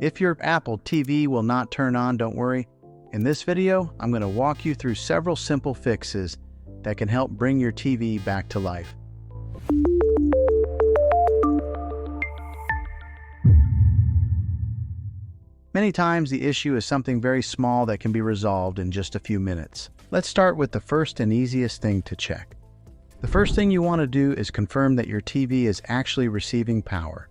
If your Apple TV will not turn on, don't worry. In this video, I'm going to walk you through several simple fixes that can help bring your TV back to life. Many times the issue is something very small that can be resolved in just a few minutes. Let's start with the first and easiest thing to check. The first thing you want to do is confirm that your TV is actually receiving power.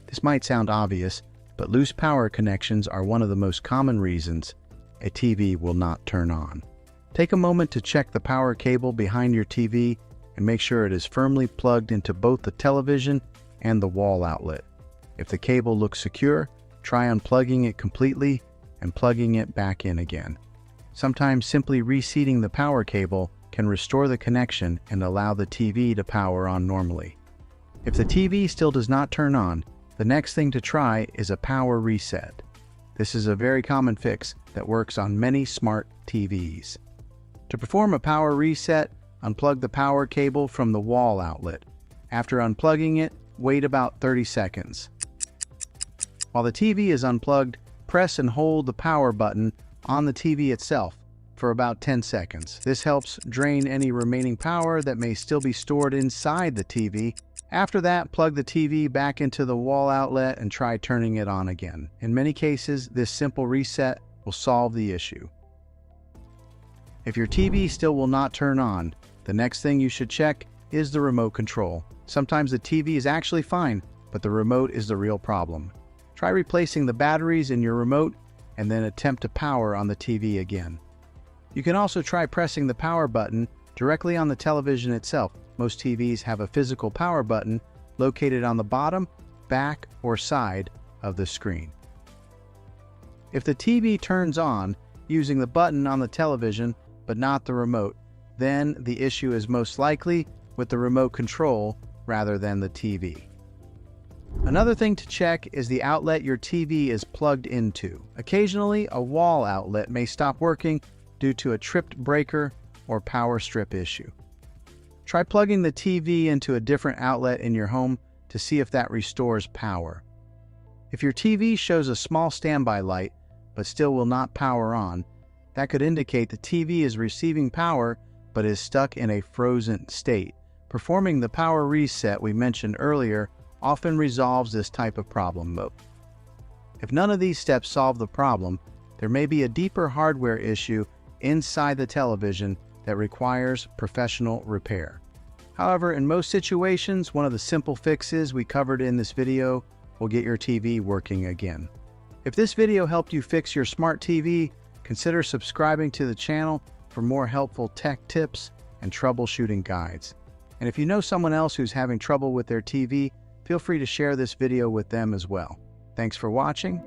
This might sound obvious, but loose power connections are one of the most common reasons a TV will not turn on. Take a moment to check the power cable behind your TV and make sure it is firmly plugged into both the television and the wall outlet. If the cable looks secure, try unplugging it completely and plugging it back in again. Sometimes simply reseating the power cable can restore the connection and allow the TV to power on normally. If the TV still does not turn on, the next thing to try is a power reset. This is a very common fix that works on many smart TVs. To perform a power reset, unplug the power cable from the wall outlet. After unplugging it, wait about 30 seconds. While the TV is unplugged, press and hold the power button on the TV itself for about 10 seconds. This helps drain any remaining power that may still be stored inside the TV. After that, plug the TV back into the wall outlet and try turning it on again. In many cases, this simple reset will solve the issue. If your TV still will not turn on, the next thing you should check is the remote control. Sometimes the TV is actually fine, but the remote is the real problem. Try replacing the batteries in your remote and then attempt to power on the TV again. You can also try pressing the power button directly on the television itself. Most TVs have a physical power button located on the bottom, back, or side of the screen. If the TV turns on using the button on the television but not the remote, then the issue is most likely with the remote control rather than the TV. Another thing to check is the outlet your TV is plugged into. Occasionally, a wall outlet may stop working due to a tripped breaker or power strip issue. Try plugging the TV into a different outlet in your home to see if that restores power. If your TV shows a small standby light but still will not power on, that could indicate the TV is receiving power but is stuck in a frozen state. Performing the power reset we mentioned earlier often resolves this type of problem. If none of these steps solve the problem, there may be a deeper hardware issue inside the television that requires professional repair. However, in most situations, one of the simple fixes we covered in this video will get your TV working again. If this video helped you fix your smart TV, consider subscribing to the channel for more helpful tech tips and troubleshooting guides. And if you know someone else who's having trouble with their TV, feel free to share this video with them as well. Thanks for watching,